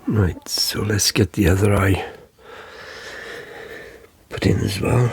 Right, so let's get the other eye put in as well.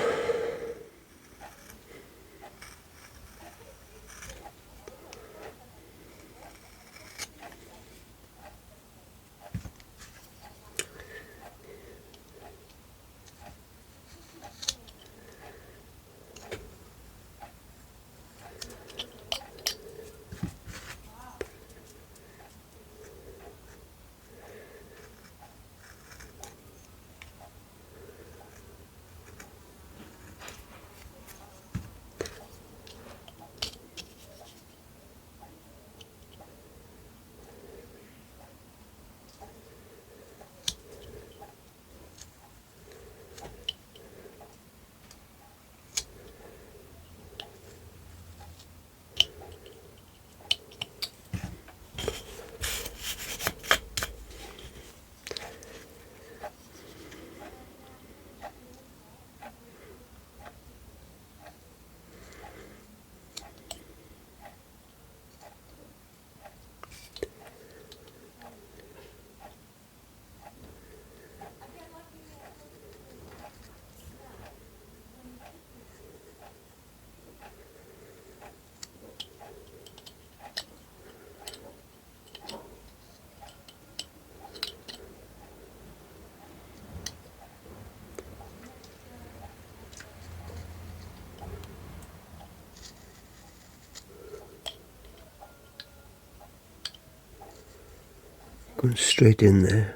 Going straight in there,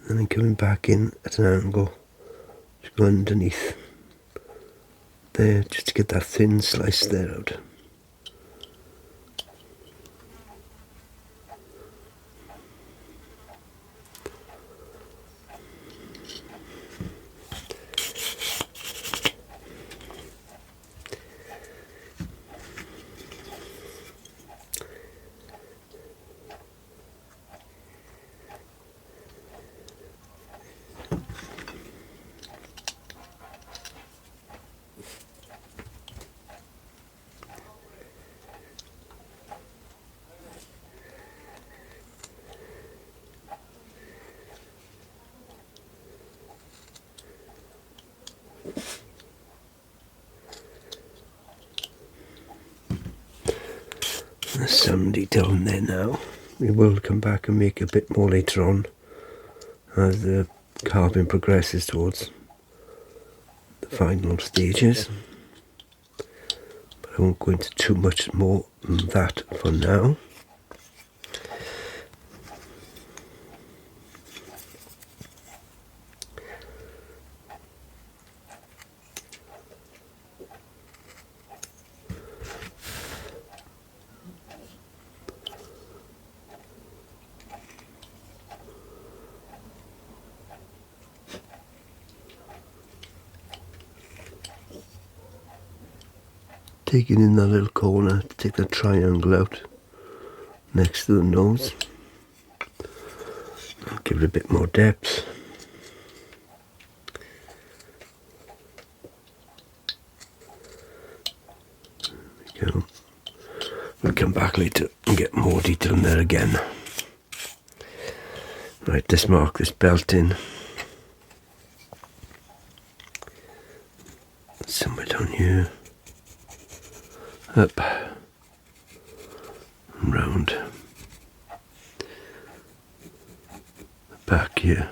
and then coming back in at an angle to go underneath there, just to get that thin slice there out. There's some detail in there now. We will come back and make a bit more later on as the carving progresses towards the final stages. But I won't go into too much more than that for now. Taking in that little corner to take the triangle out next to the nose. I'll give it a bit more depth. There we go. We'll come back later and get more detail in there again. Right, let's mark this belt in. Somewhere down here. Up and round, back here.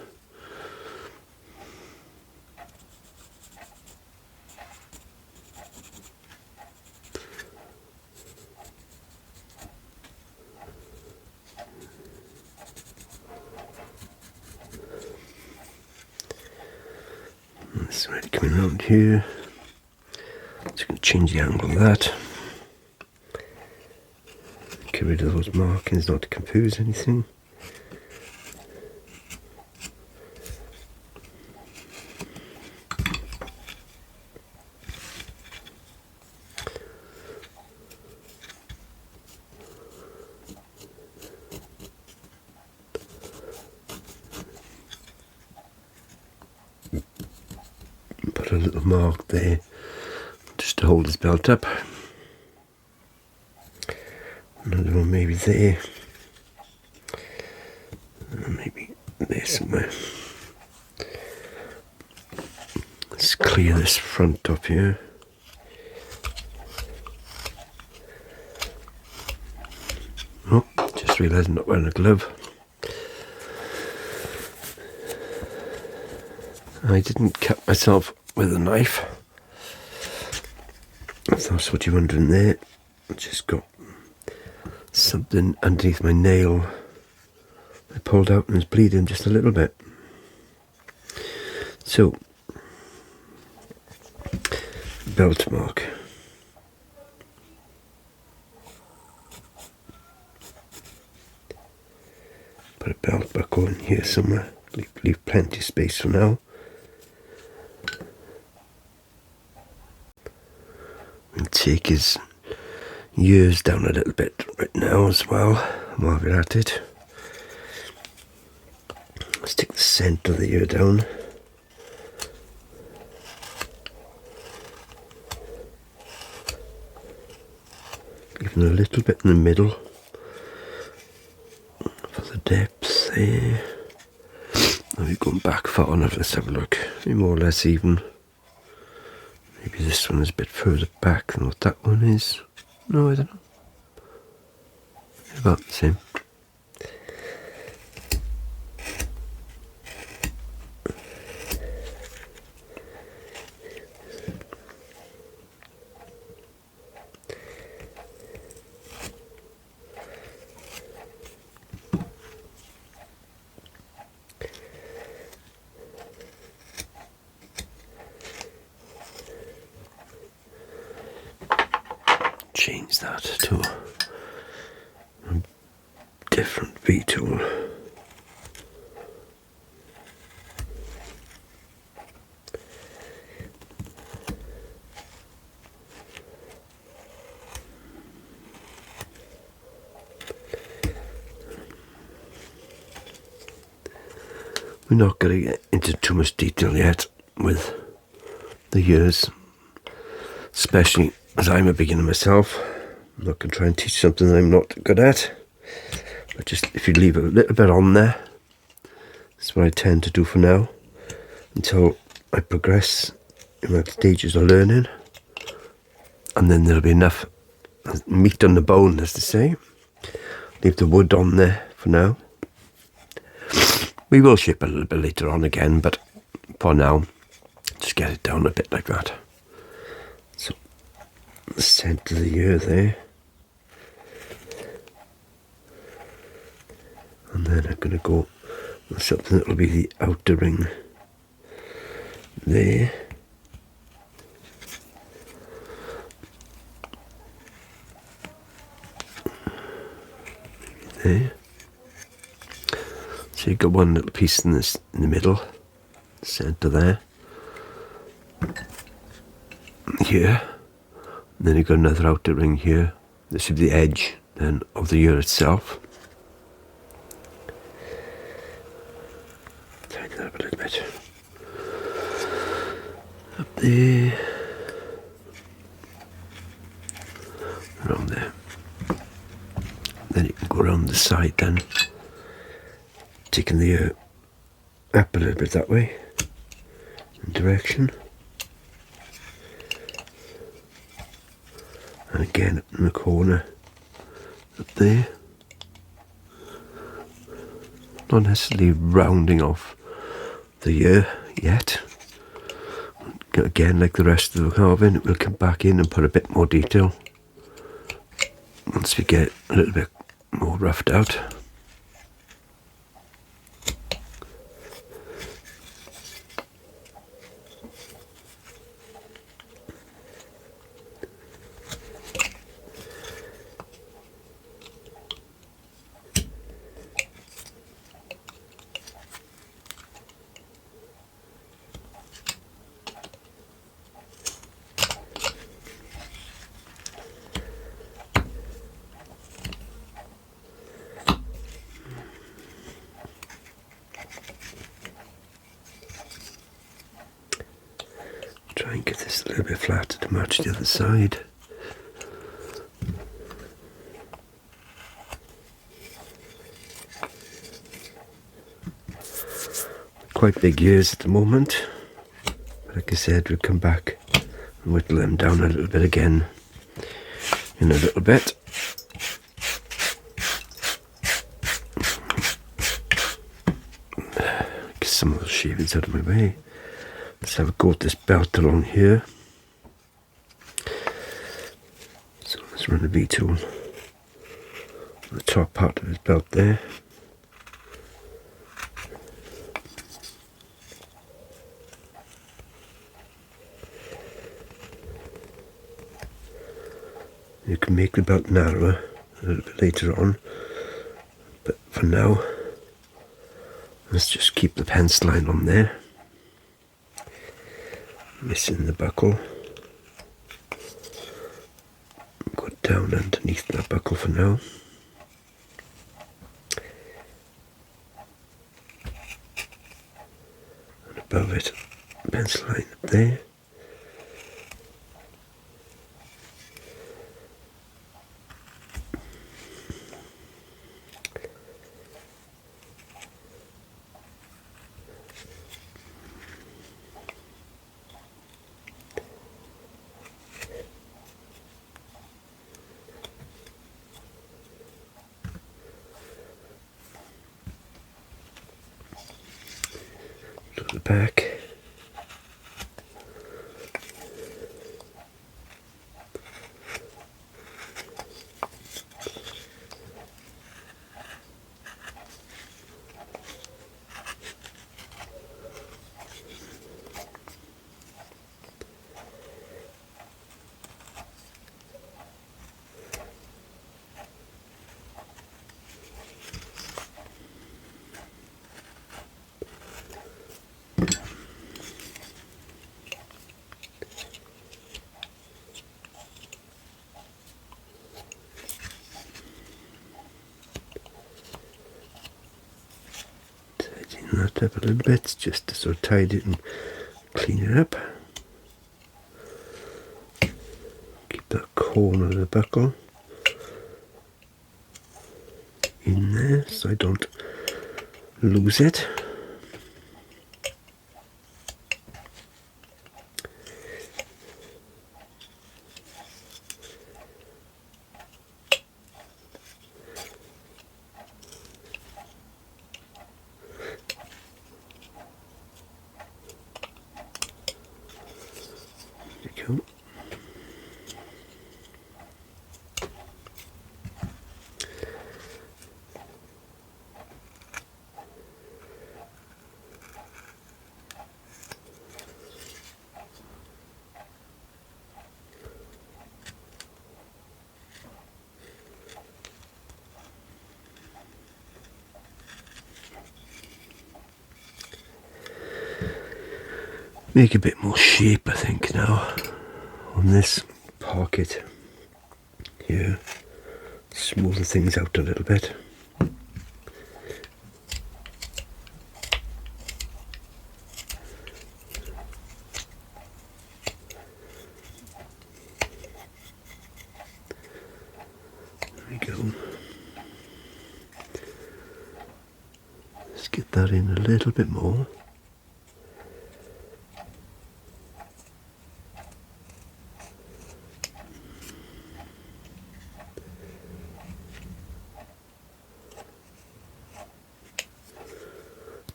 It's already coming around here. Just going to change the angle of that. Get rid of those markings, not to confuse anything. Put a little mark there just to hold his belt up. Another one maybe there, and maybe there somewhere. Let's clear this front up here. Oh, just realised I'm not wearing a glove. I didn't cut myself with a knife. If that's what you're wondering there. I just got something underneath my nail. I pulled out and it's bleeding just a little bit. So, belt mark. Put a belt buckle in here somewhere. Leave plenty of space for now. And take his ears down a little bit right now as well, while we're at it. Let's take the centre of the ear down. Even a little bit in the middle for the depth there. Now we're going back far enough. Let's have a look. Maybe more or less even. Maybe this one is a bit further back than what that one is. No, I don't know. About the same. Change that to a different V tool. We're not going to get into too much detail yet with the ears, especially as I'm a beginner myself. I'm not going to try and teach something that I'm not good at. But just if you leave a little bit on there, that's what I tend to do for now, until I progress in my stages of learning. And then there'll be enough meat on the bone, as they say. Leave the wood on there for now. We will shape a little bit later on again, but for now, just get it down a bit like that. So, the centre of the ear there. And then I'm going to go with something that will be the outer ring there. There. So you've got one little piece in the middle, centre there. Here. And then you've got another outer ring here. This should be the edge then of the ear itself. Tighten that up a little bit. Up there. Around there. Then you can go around the side then. Taking the ear up a little bit that way. In direction. And again up in the corner, up there. Not necessarily rounding off the ear yet. Again, like the rest of the carving, we'll come back in and put a bit more detail once we get a little bit more roughed out. Try and get this a little bit flatter to match the other side. quite big ears at the moment. Like I said, we'll come back and whittle them down a little bit again in a little bit. Get some of the shavings out of my way. Let's have a go at this belt along here. So let's run the V-tool on the top part of his belt there. You can make the belt narrower a little bit later on, but for now, let's just keep the pencil line on there. Missing the buckle. Go down underneath that buckle for now. And above it, pencil line up there. To the back. That up a little bit just to sort of tidy it and clean it up. Keep that corner of the buckle in there so I don't lose it. Cool. Make a bit more shape, I think, now on this pocket here. Smoothen things out a little bit. There we go. Let's get that in a little bit more.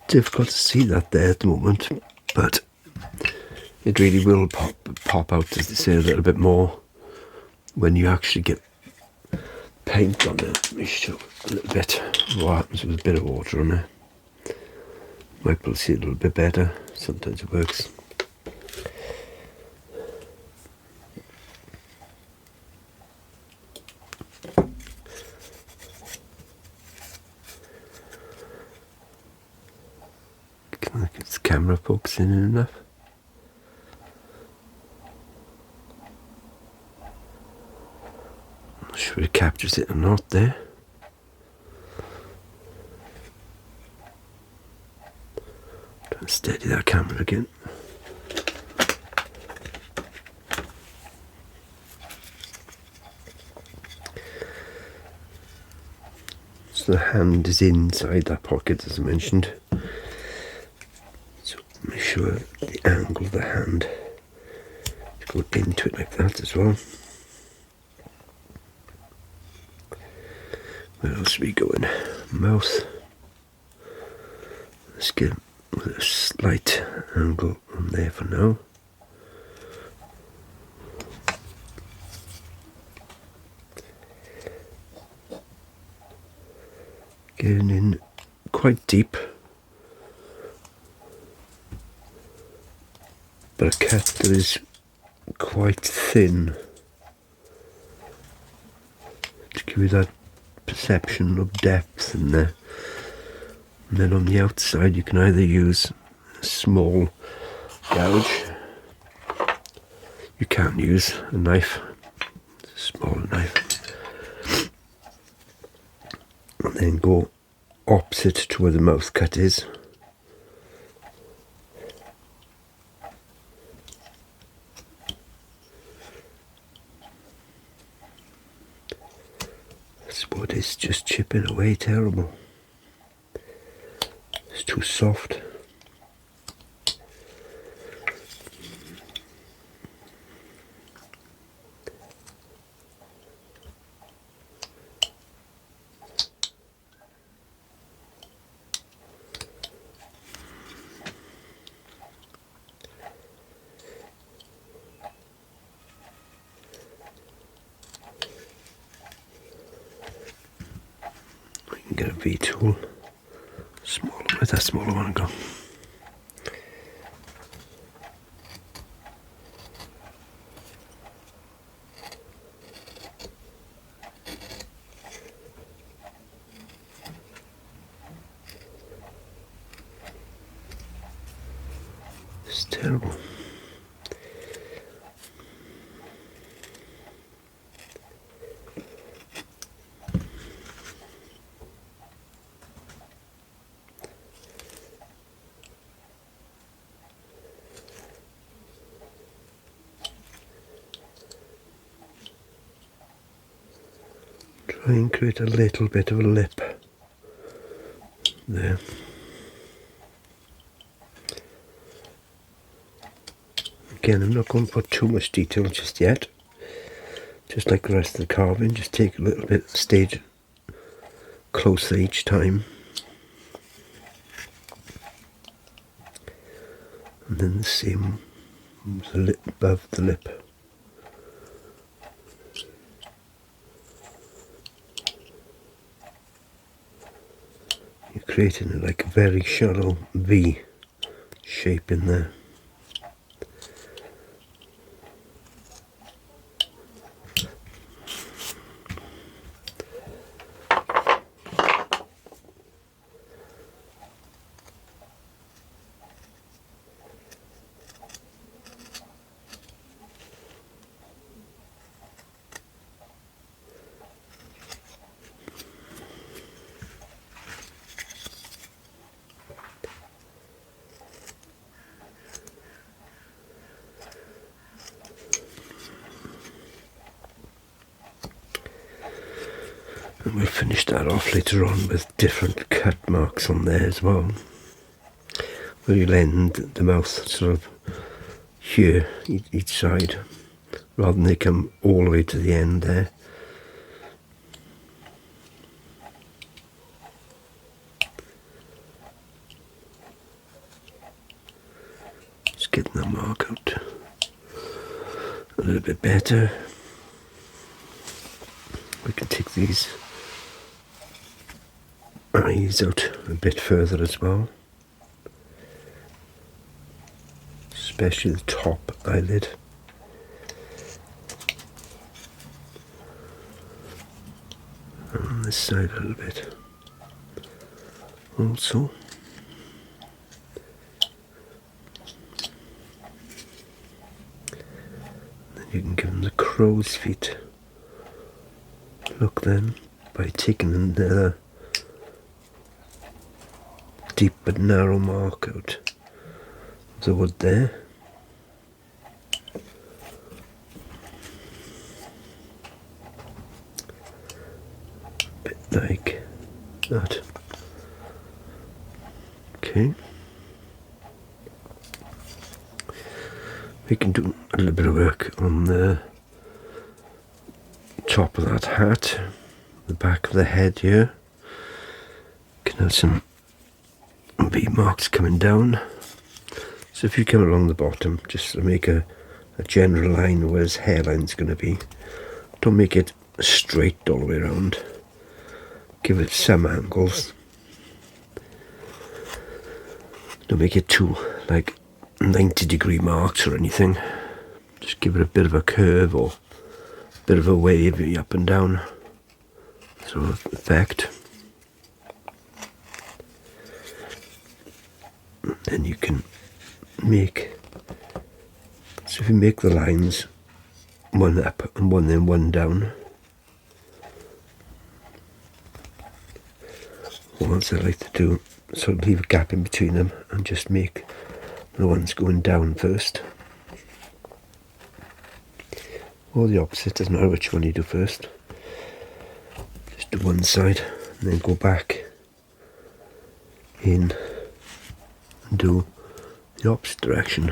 Difficult to see that there at the moment, but it really will pop out, as they say, a little bit more when you actually get paint on it. Let me show a little bit what happens with a bit of water on it. Might be able to see it a little bit better. Sometimes it works. If the camera pokes in enough. I'm not sure it captures it or not there. Try and steady that camera again. So the hand is inside that pocket, as I mentioned. Make sure the angle of the hand go into it like that as well. Where else are we going? Mouth. Let's get with a slight angle on there for now. Getting in quite deep. But a cat that is quite thin to give you that perception of depth in there. And then on the outside you can either use a small gouge. You can't use a knife, a small knife. And then go opposite to where the mouth cut is. This wood is just chipping away terrible. It's too soft. We can get a V-tool. Smaller, where'd that smaller one go? It's terrible. Try and create a little bit of a lip there. Again, I'm not going to put too much detail just yet. Just like the rest of the carving, just take a little bit stage closer each time. And then the same with the lip above the lip. You're creating like a very shallow V shape in there. And we'll finish that off later on with different cut marks on there as well. Where you'll end the mouth sort of here, each side, rather than they come all the way to the end there. Just getting the mark out a little bit better. We can take these eyes out a bit further as well, especially the top eyelid. And on this side a little bit also. Then you can give them the crow's feet look then by taking another deep but narrow mark out of the wood there. Bit like that. Okay. We can do a little bit of work on the top of that hat, the back of the head here. Can have some V marks coming down. So if you come along the bottom, just to make a general line where his hairline's going to be. Don't make it straight all the way around. Give it some angles. Don't make it too like 90-degree marks or anything. Just give it a bit of a curve or a bit of a wave up and down sort of effect. Then you can make, so if you make the lines one up and one then one down, what I like to do, sort of leave a gap in between them and just make the ones going down first, or the opposite, doesn't matter which one you do first. Just do one side and then go back in and do the opposite direction.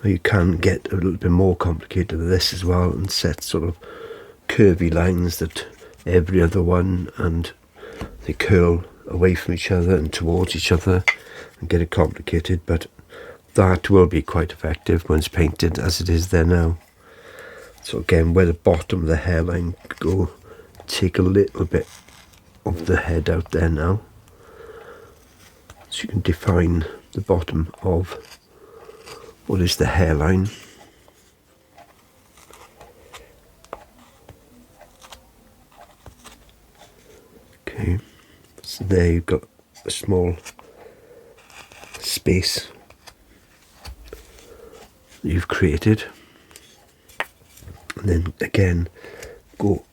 Now you can get a little bit more complicated with this as well and set sort of curvy lines that every other one, and they curl away from each other and towards each other and get it complicated, but that will be quite effective when it's painted as it is there now. So again, where the bottom of the hairline could go, take a little bit of the head out there now, so you can define the bottom of what is the hairline. Okay, so there you've got a small space that you've created, and then again go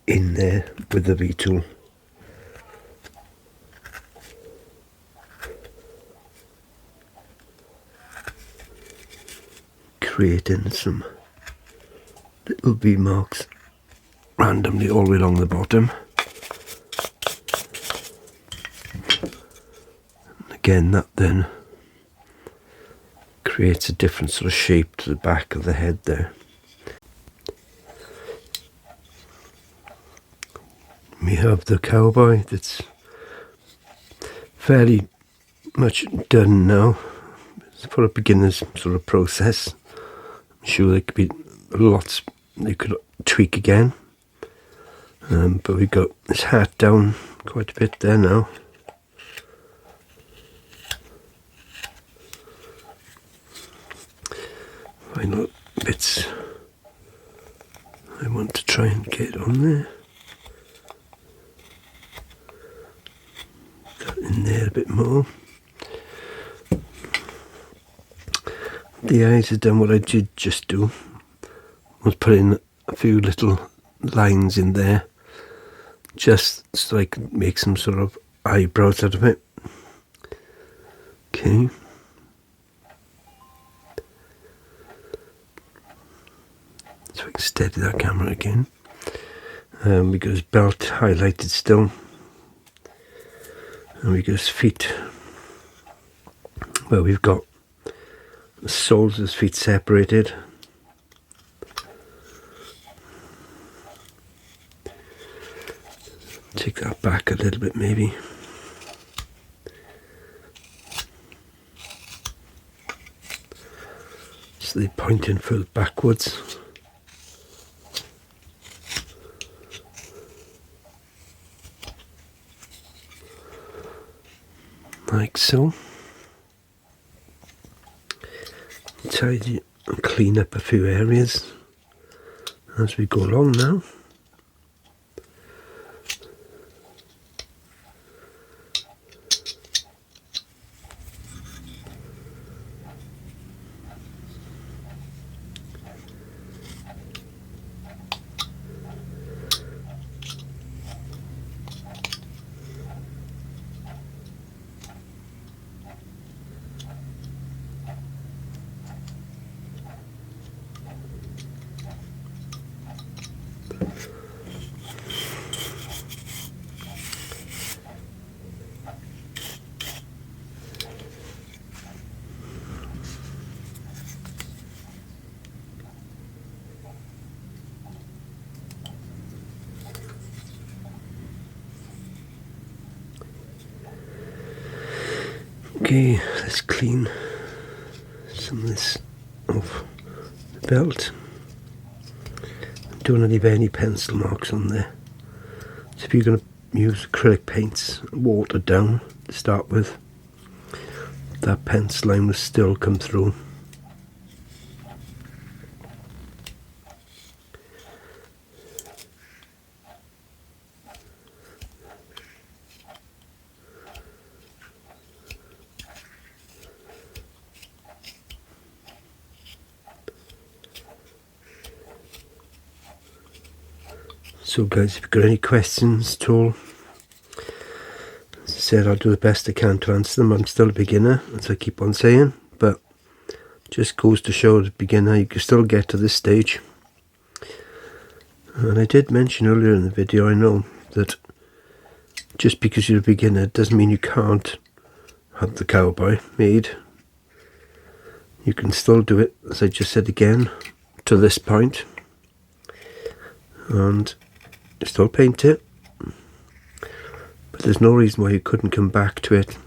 in there with the V tool. Creating some little V marks randomly all the way along the bottom. And again, that then creates a different sort of shape to the back of the head there. We have the cowboy that's fairly much done now. It's for a beginner's sort of process. I'm sure there could be lots you could tweak again, but we've got this hat down quite a bit there now. Final bits I want to try and get on there. That in there a bit more. The eyes have done what I did just do, was put in a few little lines in there, just so I could make some sort of eyebrows out of it. Okay. So I can steady that camera again. We got his belt highlighted still. And we got his feet. Well, we've got the soles of his feet separated. Take that back a little bit maybe. So they point in further backwards. Like so. Tidy and clean up a few areas as we go along now. Okay, let's clean some of this off the belt. Don't leave any pencil marks on there. So if you're going to use acrylic paints, watered down to start with, that pencil line will still come through. So guys, if you've got any questions at all, as I said, I'll do the best I can to answer them. I'm still a beginner, as I keep on saying, but just goes to show the beginner, you can still get to this stage. And I did mention earlier in the video, I know, that just because you're a beginner doesn't mean you can't have the Cowboy made. You can still do it, as I just said again, to this point, and still paint it, but there's no reason why you couldn't come back to it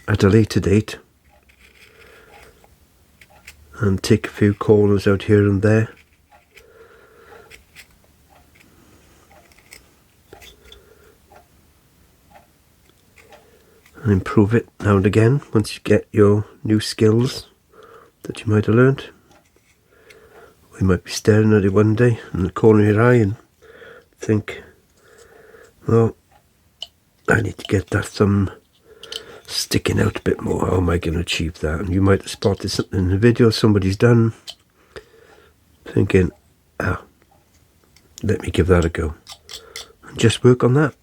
at a later date and take a few corners out here and there and improve it now and again once you get your new skills that you might have learned. We might be staring at it one day in the corner of your eye and think, well, I need to get that thumb sticking out a bit more. How am I going to achieve that? And you might have spotted something in the video somebody's done, thinking, let me give that a go. And just work on that.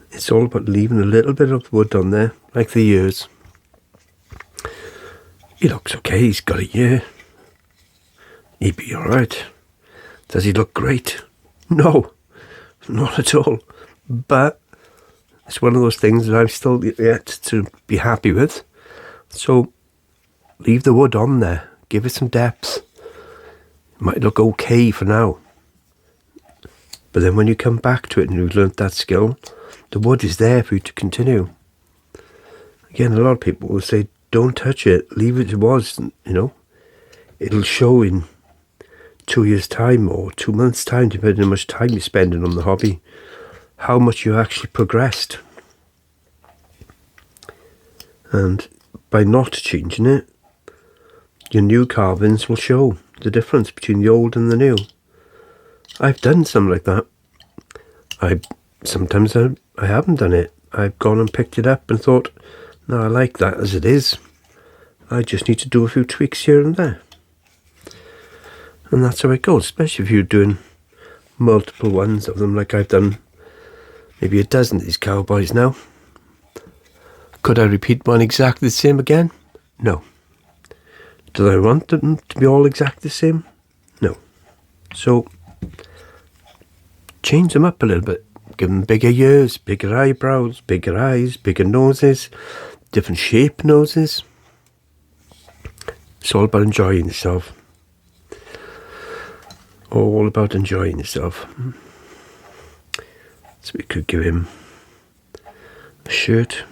It's all about leaving a little bit of wood on there, like the ears. He looks okay, he's got a ear. He'd be alright. Does he look great? No, not at all. But it's one of those things that I'm still yet to be happy with. So leave the wood on there. Give it some depth. It might look okay for now. But then when you come back to it and you've learnt that skill, the wood is there for you to continue. Again, a lot of people will say, don't touch it. Leave it as it was, you know. It'll show in 2 years' time or 2 months' time, depending on how much time you're spending on the hobby, how much you actually progressed. And by not changing it, your new carvings will show the difference between the old and the new. I've done some like that. Sometimes I haven't done it. I've gone and picked it up and thought, no, I like that as it is. I just need to do a few tweaks here and there. And that's how it goes, especially if you're doing multiple ones of them, like I've done maybe a dozen of these Cowboys now. Could I repeat one exactly the same again? No. Do I want them to be all exactly the same? No. So, change them up a little bit. Give them bigger ears, bigger eyebrows, bigger eyes, bigger noses, different shape noses. It's all about enjoying yourself. All about enjoying yourself. So we could give him a shirt.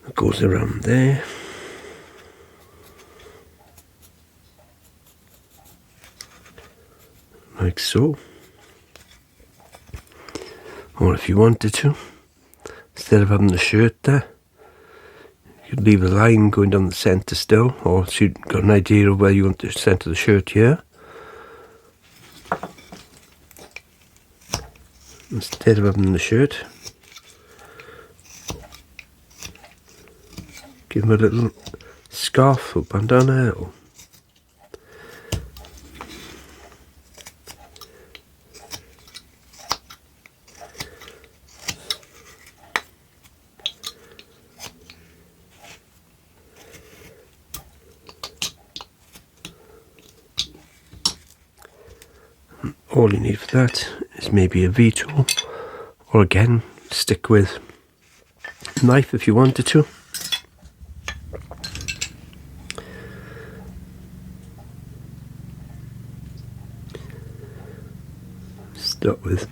It goes around there. Like so. Or if you wanted to, instead of having the shirt there, you could leave a line going down the centre still, or so you've got an idea of where you want the centre of the shirt here. Instead of having the shirt, give him a little scarf or bandana, or all you need for that is maybe a V-tool, or again, stick with a knife if you wanted to. Start with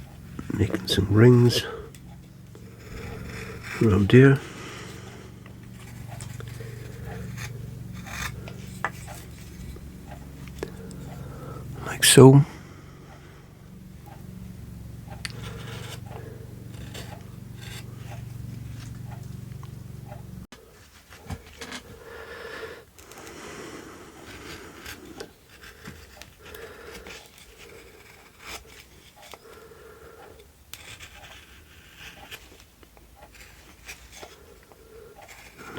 making some rings around here. Like so.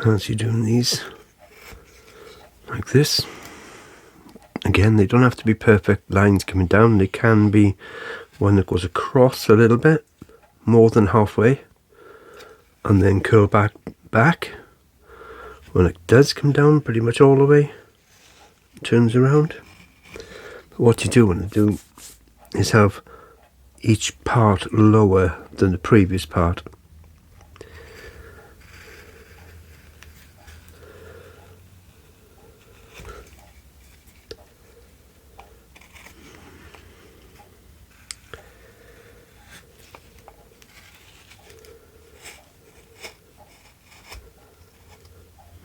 As you're doing these like this, again, they don't have to be perfect lines coming down. They can be one that goes across a little bit, more than halfway, and then curl back when it does come down pretty much all the way, turns around. But what you do want to do is have each part lower than the previous part.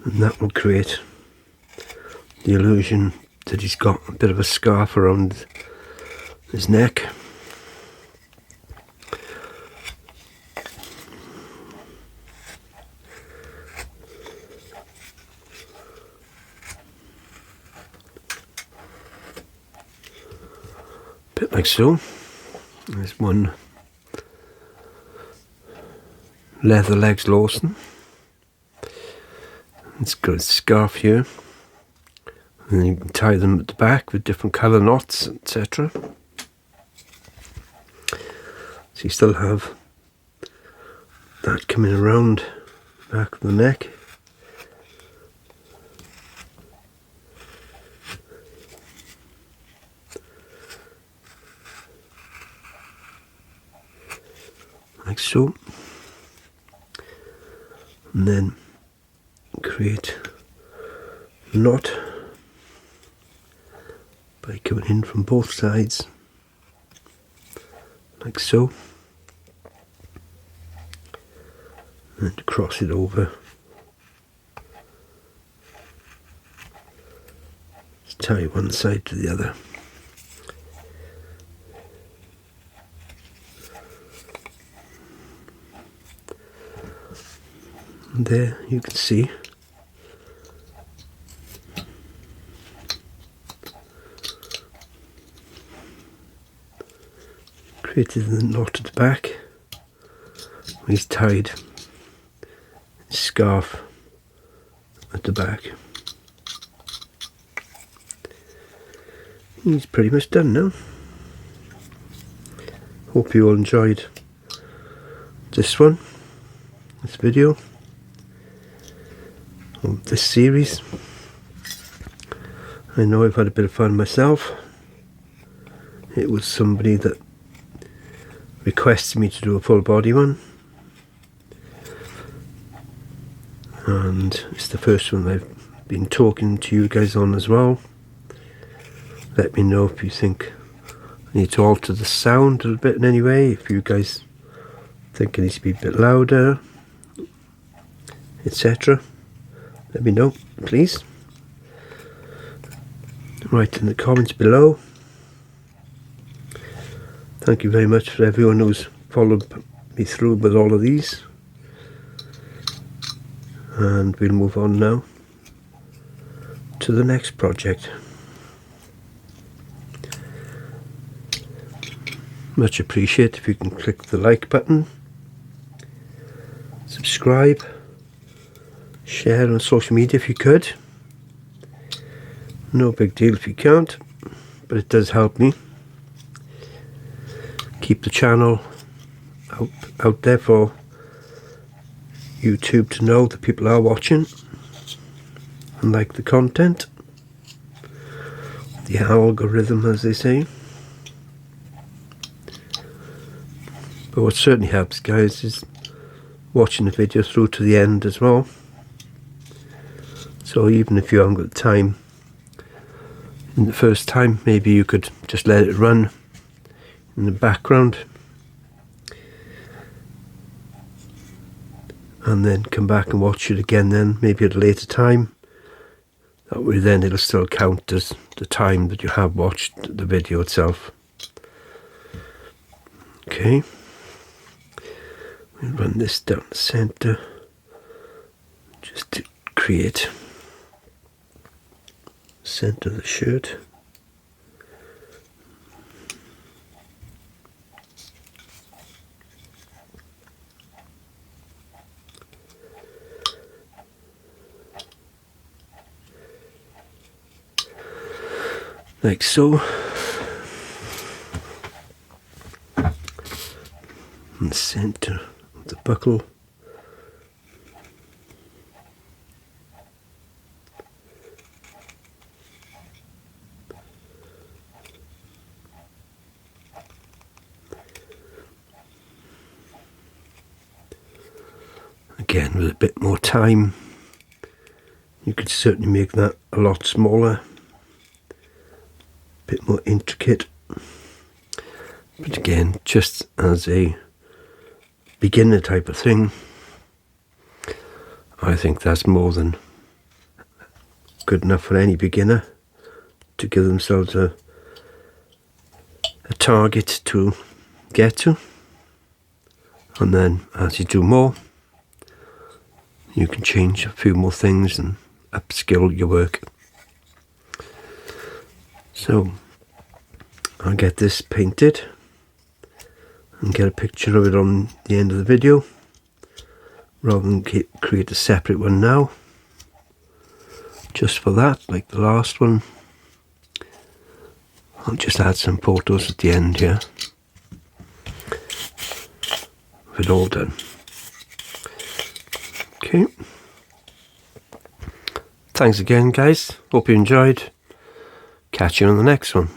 And that will create the illusion that he's got a bit of a scarf around his neck. Bit like so. There's one leather legs Lawson. It's got a scarf here, and then you can tie them at the back with different colour knots, etc. So you still have that coming around the back of the neck. Like so. And then create a knot by coming in from both sides like so, and cross it over. Just tie one side to the other. And there you can see created the knot at the back. He's tied his scarf at the back. He's pretty much done now. Hope you all enjoyed this video, or this series. I know I've had a bit of fun myself. It was somebody that requested me to do a full body one, and it's the first one I've been talking to you guys on as well. Let me know if you think I need to alter the sound a little bit in any way, if you guys think it needs to be a bit louder, etc. Let me know, please. Write in the comments below. Thank you very much for everyone who's followed me through with all of these. And we'll move on now to the next project. Much appreciate if you can click the like button, subscribe, share on social media if you could. No big deal if you can't, but it does help me keep the channel out there for YouTube to know that people are watching and like the content. The algorithm, as they say. But what certainly helps, guys, is watching the video through to the end as well. So even if you haven't got the time in the first time, maybe you could just let it run in the background and then come back and watch it again then, maybe at a later time. That way then it'll still count as the time that you have watched the video itself. Okay, we'll run this down the centre just to create centre of the shirt. Like so. In the centre of the buckle. Again, with a bit more time, you could certainly make that a lot smaller, a bit more intricate. But again, just as a beginner type of thing, I think that's more than good enough for any beginner to give themselves a target to get to. And then as you do more, you can change a few more things and upskill your work. So I'll get this painted and get a picture of it on the end of the video, rather than create a separate one now, just for that, like the last one. I'll just add some photos at the end here, with it all done. Okay, thanks again guys, hope you enjoyed. Catch you on the next one.